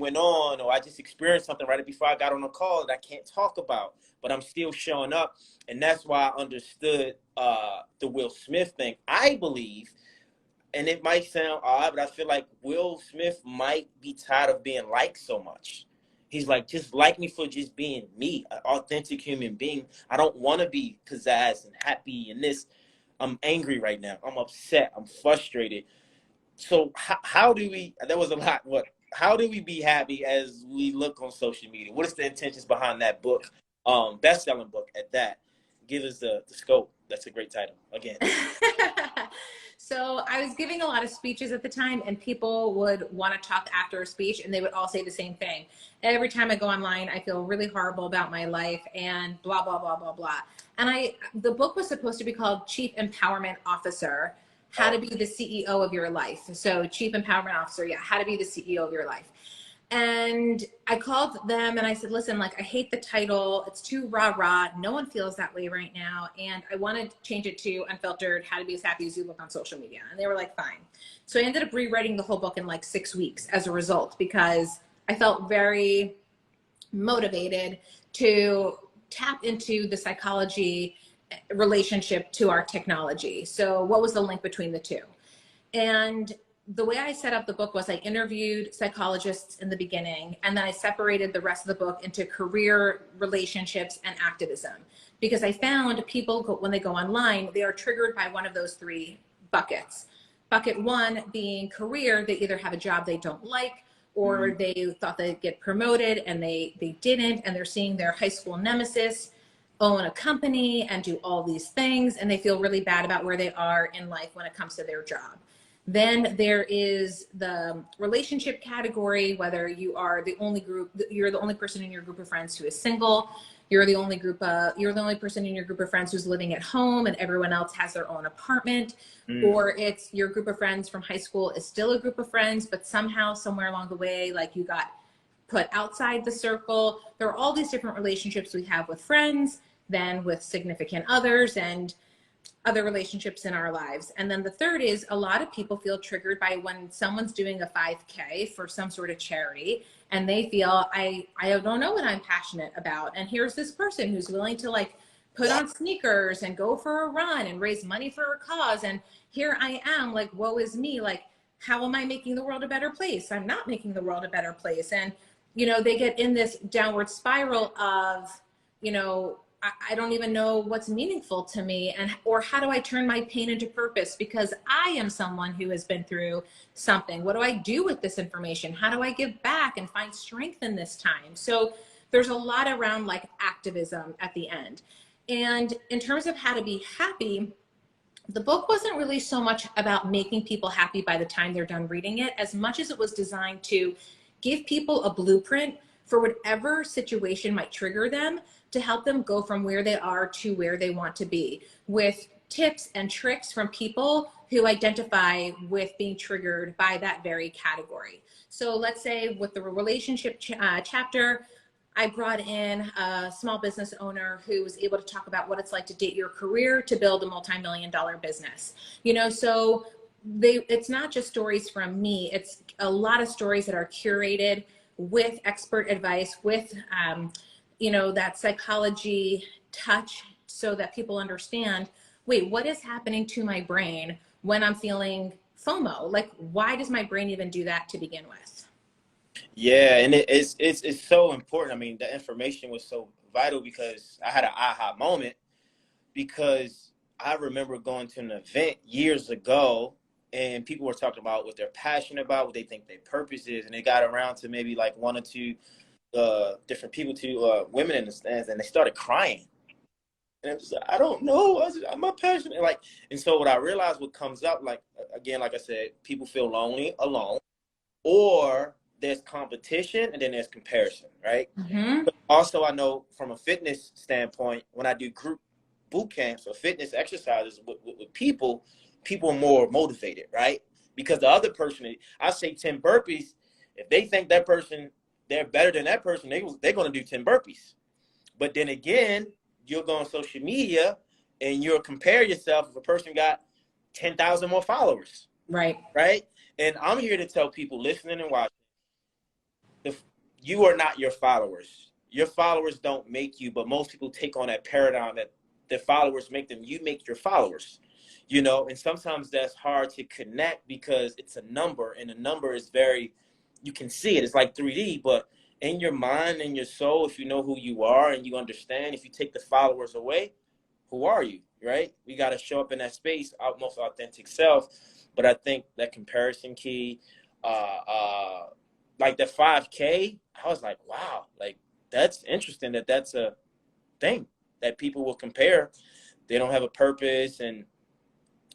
went on, or I just experienced something right before I got on a call that I can't talk about, but I'm still showing up. And that's why I understood the Will Smith thing. I believe, and it might sound odd, but I feel like Will Smith might be tired of being liked so much. He's like, just like me for just being me, an authentic human being. I don't want to be pizzazz and happy and this. I'm angry right now. I'm upset. I'm frustrated. So how do we, that was a lot, how do we be happy as we look on social media? What is the intentions behind that book? Best-selling book at that. Give us the scope. That's a great title, again. So I was giving a lot of speeches at the time, and people would want to talk after a speech, and they would all say the same thing. Every time I go online, I feel really horrible about my life and blah, blah, blah, blah, blah. And the book was supposed to be called Chief Empowerment Officer, How to Be the CEO of Your Life. So Chief Empowerment Officer, how to be the CEO of your life. And I called them and I said, listen, like, I hate the title. It's too rah-rah. No one feels that way right now. And I wanted to change it to Unfiltered, How to Be as Happy as You Look on Social Media. And they were like, fine. So I ended up rewriting the whole book in like 6 weeks as a result, because I felt very motivated to tap into the psychology relationship to our technology. So what was the link between the two? And the way I set up the book was I interviewed psychologists in the beginning, and then I separated the rest of the book into career, relationships, and activism. Because I found people, when they go online, they are triggered by one of those three buckets. Bucket one being career, they either have a job they don't like, or they thought they'd get promoted and they didn't, and they're seeing their high school nemesis own a company and do all these things, and they feel really bad about where they are in life when it comes to their job. Then there is the relationship category, whether you are the only person in your group of friends who is single, you're the only person in your group of friends who's living at home and everyone else has their own apartment, or it's your group of friends from high school is still a group of friends, but somehow, somewhere along the way, like, you got put outside the circle. There are all these different relationships we have with friends, then with significant others, and other relationships in our lives. And then the third is, a lot of people feel triggered by when someone's doing a 5K for some sort of charity, and they feel, I don't know what I'm passionate about. And here's this person who's willing to, like, put on sneakers and go for a run and raise money for a cause. And here I am, like, woe is me. Like, how am I making the world a better place? I'm not making the world a better place. And, you know, they get in this downward spiral of, you know, I don't even know what's meaningful to me, or how do I turn my pain into purpose, because I am someone who has been through something. What do I do with this information? How do I give back and find strength in this time? So there's a lot around, like, activism at the end. And in terms of how to be happy, the book wasn't really so much about making people happy by the time they're done reading it, as much as it was designed to give people a blueprint for whatever situation might trigger them, to help them go from where they are to where they want to be, with tips and tricks from people who identify with being triggered by that very category. So let's say with the relationship chapter, I brought in a small business owner who was able to talk about what it's like to date your career to build a multi-million-dollar business. You know, so it's not just stories from me, it's a lot of stories that are curated with expert advice, with you know, that psychology touch, so that people understand, wait, what is happening to my brain when I'm feeling FOMO? Like, why does my brain even do that to begin with? Yeah, and it's so important. I mean, the information was so vital, because I had an aha moment, because I remember going to an event years ago, and people were talking about what they're passionate about, what they think their purpose is, and they got around to maybe like one or two different people, to women in the stands, and they started crying. And it was like, I don't know, I'm not passionate. Like, and so what I realized, what comes up, like, again, like I said, people feel lonely, alone, or there's competition, and then there's comparison, right? But also, I know from a fitness standpoint, when I do group boot camps or fitness exercises with people are more motivated, right? Because the other person, I say 10 burpees, if they think that person, they're better than that person, they're going to do 10 burpees. But then again, you'll go on social media and you'll compare yourself if a person got 10,000 more followers. Right. Right. And I'm here to tell people listening and watching, you are not your followers. Your followers don't make you, but most people take on that paradigm that their followers make them. You make your followers, you know, and sometimes that's hard to connect, because it's a number, and a number is very, you can see it. It's like 3D, but in your mind and your soul, if you know who you are and you understand, if you take the followers away, who are you, right? We got to show up in that space, our most authentic self. But I think that comparison key, like the 5K, I was like, wow, like, that's interesting that's a thing that people will compare. They don't have a purpose, and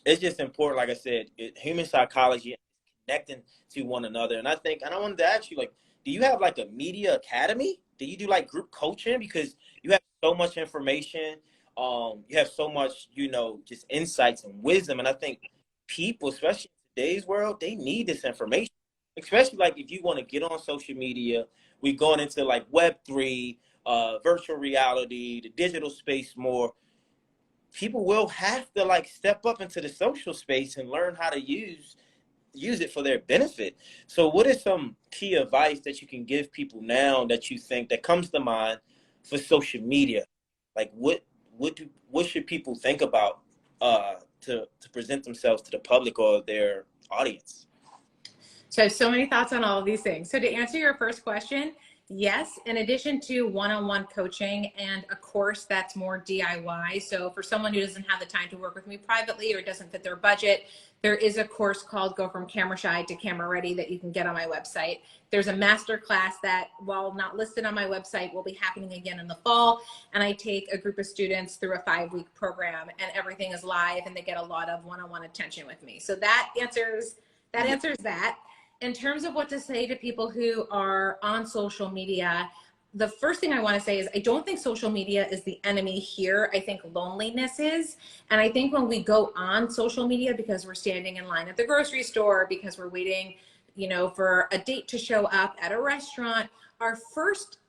it's just important. Like I said, human psychology, connecting to one another. And I wanted to ask you, like, do you have like a media academy? Do you do like group coaching? Because you have so much information. You have so much, you know, just insights and wisdom. And I think people, especially in today's world, they need this information. especially like if you want to get on social media, we going into like Web3, virtual reality, the digital space more. People will have to like step up into the social space and learn how to use it for their benefit. So what is some key advice that you can give people now that you think that comes to mind for social media? Like what should people think about to present themselves to the public or their audience? So I have so many thoughts on all of these things. So to answer your first question, yes, in addition to one-on-one coaching and a course that's more DIY. So for someone who doesn't have the time to work with me privately or doesn't fit their budget, there is a course called Go From Camera Shy to Camera Ready that you can get on my website. There's a master class that, while not listed on my website, will be happening again in the fall. And I take a group of students through a 5-week program, and everything is live and they get a lot of one-on-one attention with me. So that answers that. In terms of what to say to people who are on social media, the first thing I want to say is I don't think social media is the enemy here. I think loneliness is. And I think when we go on social media because we're standing in line at the grocery store, because we're waiting, for a date to show up at a restaurant, our first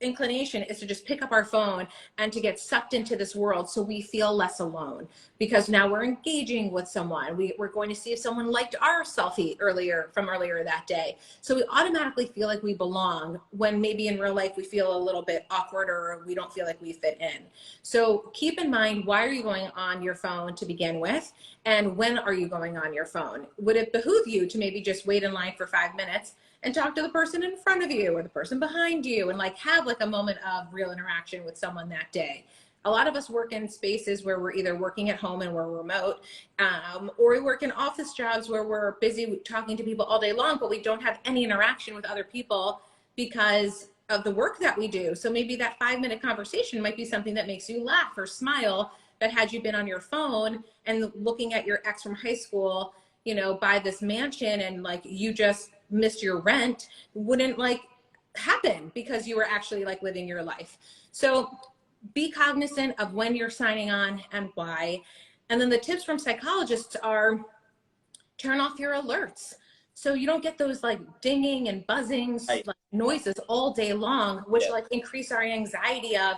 inclination is to just pick up our phone and to get sucked into this world so we feel less alone, because now we're engaging with someone. We're going to see if someone liked our selfie earlier that day. So we automatically feel like we belong, when maybe in real life we feel a little bit awkward or we don't feel like we fit in. So keep in mind, why are you going on your phone to begin with? And when are you going on your phone? Would it behoove you to maybe just wait in line for 5 minutes and talk to the person in front of you or the person behind you and have a moment of real interaction with someone that day? A lot of us work in spaces where we're either working at home and we're remote, or we work in office jobs where we're busy talking to people all day long, but we don't have any interaction with other people because of the work that we do. So maybe that 5-minute conversation might be something that makes you laugh or smile, but had you been on your phone and looking at your ex from high school, buy this mansion and you just missed your rent, wouldn't happen because you were actually living your life. So be cognizant of when you're signing on and why. And then the tips from psychologists are turn off your alerts so you don't get those dinging and buzzing noises all day long, which increase our anxiety of,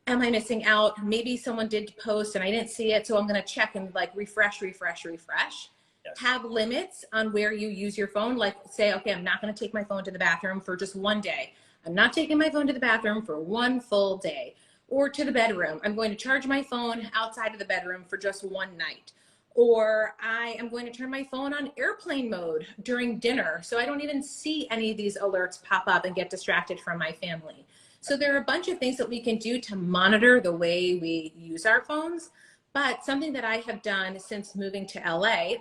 am I missing out? Maybe someone did post and I didn't see it, so I'm going to check and refresh. Yes. Have limits on where you use your phone. Say, okay, I'm not going to take my phone to the bathroom for just one day. I'm not taking my phone to the bathroom for one full day. Or to the bedroom. I'm going to charge my phone outside of the bedroom for just one night. Or I am going to turn my phone on airplane mode during dinner so I don't even see any of these alerts pop up and get distracted from my family. So there are a bunch of things that we can do to monitor the way we use our phones. But something that I have done since moving to LA,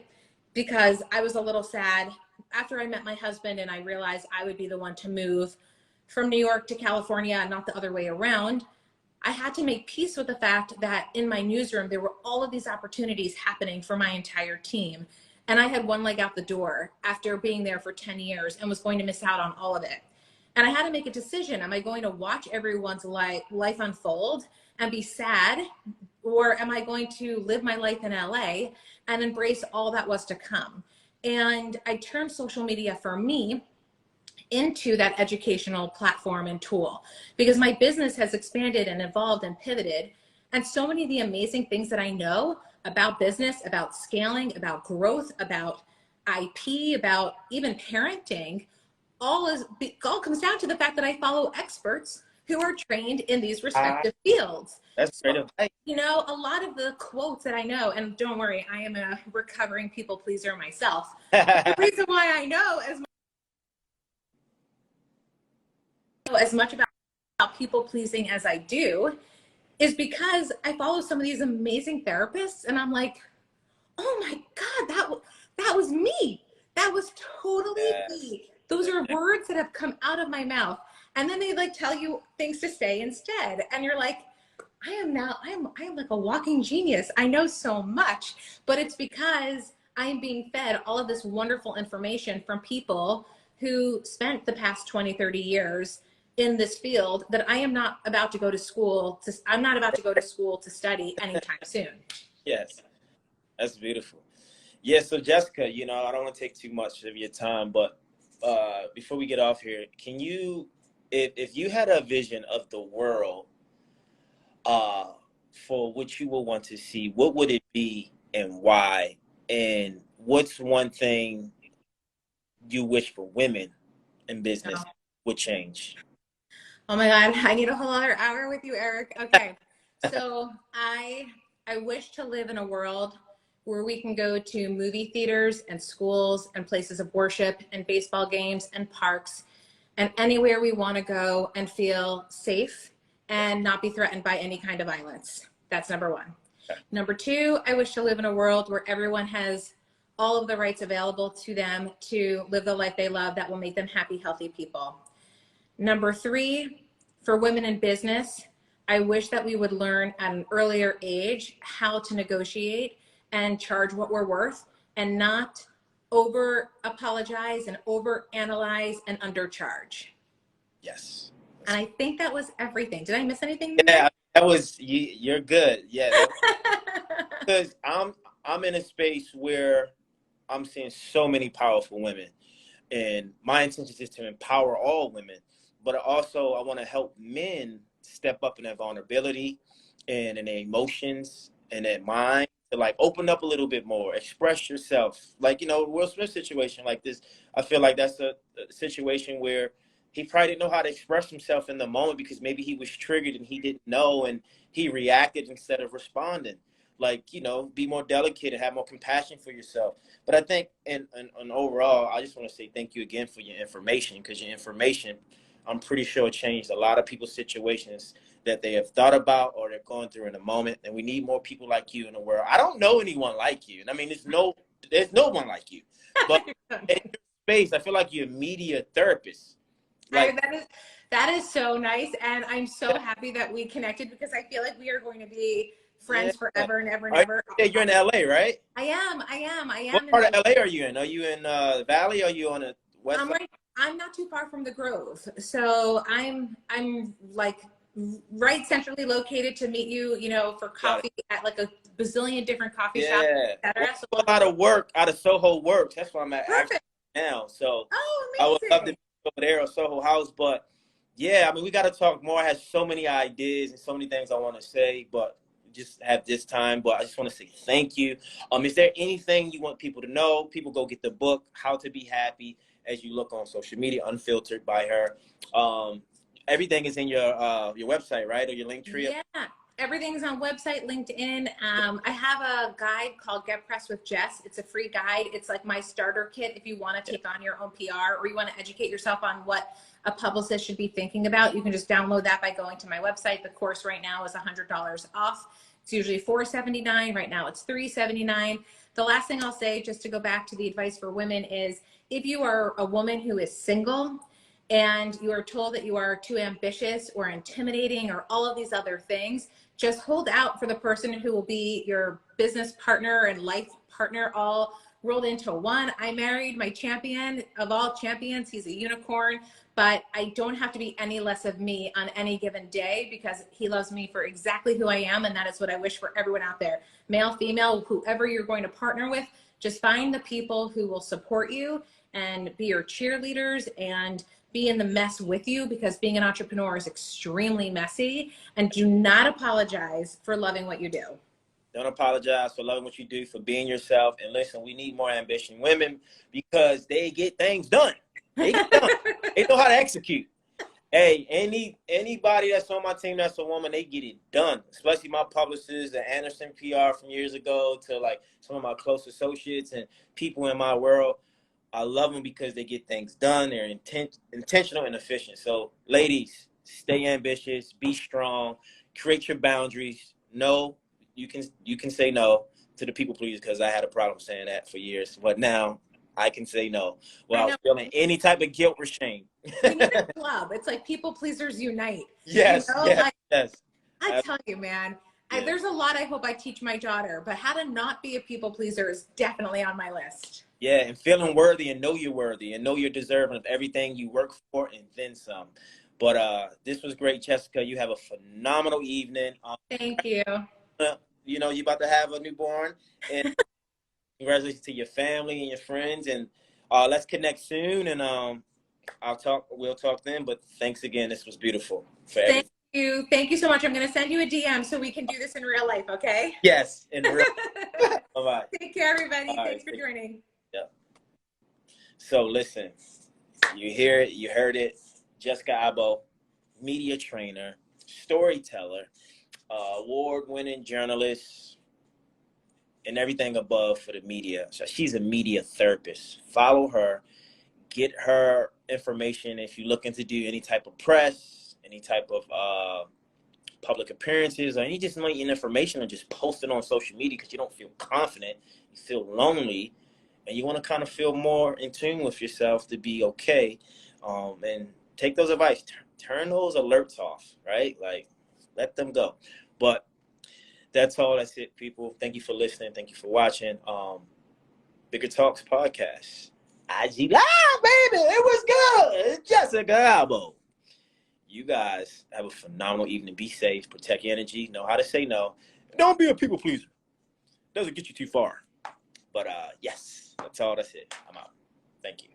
because I was a little sad after I met my husband and I realized I would be the one to move from New York to California and not the other way around, I had to make peace with the fact that in my newsroom, there were all of these opportunities happening for my entire team. And I had one leg out the door after being there for 10 years and was going to miss out on all of it. And I had to make a decision. Am I going to watch everyone's life unfold and be sad? Or am I going to live my life in LA and embrace all that was to come? And I turned social media for me into that educational platform and tool, because my business has expanded and evolved and pivoted. And so many of the amazing things that I know about business, about scaling, about growth, about IP, about even parenting, all comes down to the fact that I follow experts who are trained in these respective fields. That's great. A lot of the quotes that I know, and don't worry, I am a recovering people pleaser myself. The reason why I know as much about people pleasing as I do is because I follow some of these amazing therapists and I'm like, oh my God, that was me. That was totally me. Those are words that have come out of my mouth. And then they tell you things to say instead. And you're like, I am like a walking genius. I know so much, but it's because I'm being fed all of this wonderful information from people who spent the past 20, 30 years in this field that I am not about to go to school to study anytime soon. Yes, that's beautiful. Yeah, so Jessica, I don't want to take too much of your time, but before we get off here, can you, if you had a vision of the world uh, for what you would want to see, what would it be and why? And what's one thing you wish for women in business Oh, would change? oh my God, I need a whole other hour with you, Eric. Okay. So I wish to live in a world where we can go to movie theaters and schools and places of worship and baseball games and parks and anywhere we want to go and feel safe and not be threatened by any kind of violence. That's number one. Number two, I wish to live in a world where everyone has all of the rights available to them to live the life they love that will make them happy, healthy people. Number three, for women in business, I wish that we would learn at an earlier age how to negotiate and charge what we're worth and not over apologize and over analyze and undercharge. Yes. And I think that was everything. Did I miss anything in there? Yeah, that was you're good. Yeah, that because I'm in a space where I'm seeing so many powerful women, and my intention is to empower all women, but also I want to help men step up in their vulnerability and in their emotions and their mind to like open up a little bit more, express yourself. Like Will Smith situation like this, I feel like that's a situation where he probably didn't know how to express himself in the moment because maybe he was triggered and he didn't know and he reacted instead of responding. Like, be more delicate and have more compassion for yourself. But I think, and overall, I just want to say thank you again for your information, because your information, I'm pretty sure, changed a lot of people's situations that they have thought about or they're going through in the moment. And we need more people like you in the world. I don't know anyone like you. I mean, there's no one like you. But in your space, I feel like you're a media therapist. Like, that is so nice. And I'm so happy that we connected because I feel like we are going to be yeah. friends forever and ever and ever. You're in LA, right? I am. What part of LA are you in? Are you in the Valley? Or are you on the west side? I'm not too far from the Grove. So I'm like right centrally located to meet you, for coffee at like a bazillion different coffee shops, etc. So a lot of work out of Soho Works. That's where I'm at actually now. So I would love to be over there or Soho House. But yeah, I mean, we got to talk more. I have so many ideas and so many things I want to say, but just have this time. But I just want to say thank you. Is there anything you want people to know? People go get the book, How to Be Happy, as you look on social media, Unfiltered by her. Everything is in your website, right? Or your link tree? Yeah. Everything's on website, LinkedIn. I have a guide called Get Pressed with Jess. It's a free guide. It's like my starter kit if you want to take on your own PR or you want to educate yourself on what a publicist should be thinking about. You can just download that by going to my website. The course right now is $100 off. It's usually $479. Right now it's $379. The last thing I'll say, just to go back to the advice for women, is if you are a woman who is single and you are told that you are too ambitious or intimidating or all of these other things, just hold out for the person who will be your business partner and life partner all rolled into one. I married my champion of all champions. He's a unicorn, but I don't have to be any less of me on any given day because he loves me for exactly who I am. And that is what I wish for everyone out there, male, female, whoever you're going to partner with. Just find the people who will support you and be your cheerleaders and be in the mess with you, because being an entrepreneur is extremely messy. And do not apologize for loving what you do. Don't apologize for loving what you do, for being yourself. And listen, we need more ambition women because they get things done. They get done. They know how to execute. Hey, anybody that's on my team that's a woman, they get it done. Especially my publicists, the Anderson PR from years ago, to like some of my close associates and people in my world. I love them because they get things done. They're intentional and efficient. So, ladies, stay ambitious, be strong, create your boundaries. No, you can say no to the people please, because I had a problem saying that for years. But now I can say no without feeling any type of guilt or shame. We need a club. It's like people pleasers unite. Yes, yes. I tell you, man. Yeah. There's a lot I hope I teach my daughter, but how to not be a people pleaser is definitely on my list. Yeah, and feeling worthy and know you're worthy and know you're deserving of everything you work for and then some. But this was great, Jessica. You have a phenomenal evening. Thank you. You're about to have a newborn, and Congratulations to your family and your friends, and let's connect soon. And we'll talk then. But thanks again. This was beautiful for everything. Thank you so much. I'm going to send you a DM so we can do this in real life. Okay. Yes, in real. Bye-bye. Take care, everybody. All Thanks right. for joining. Yeah. So listen, you hear it, you heard it. Jessica Abo, media trainer, storyteller, award-winning journalist, and everything above for the media. So she's a media therapist. Follow her. Get her information if you're looking to do any type of press, any type of public appearances, or any just need information, or just post it on social media because you don't feel confident, you feel lonely, and you want to kind of feel more in tune with yourself to be okay. And take those advice. Turn those alerts off, right? Like, let them go. But that's all. That's it, people. Thank you for listening. Thank you for watching. Bigger Talks podcast. IG Live, baby. It was good. It's Jessica Albo. You guys have a phenomenal evening. Be safe. Protect your energy. Know how to say no. Don't be a people pleaser. Doesn't get you too far. But yes, that's all. That's it. I'm out. Thank you.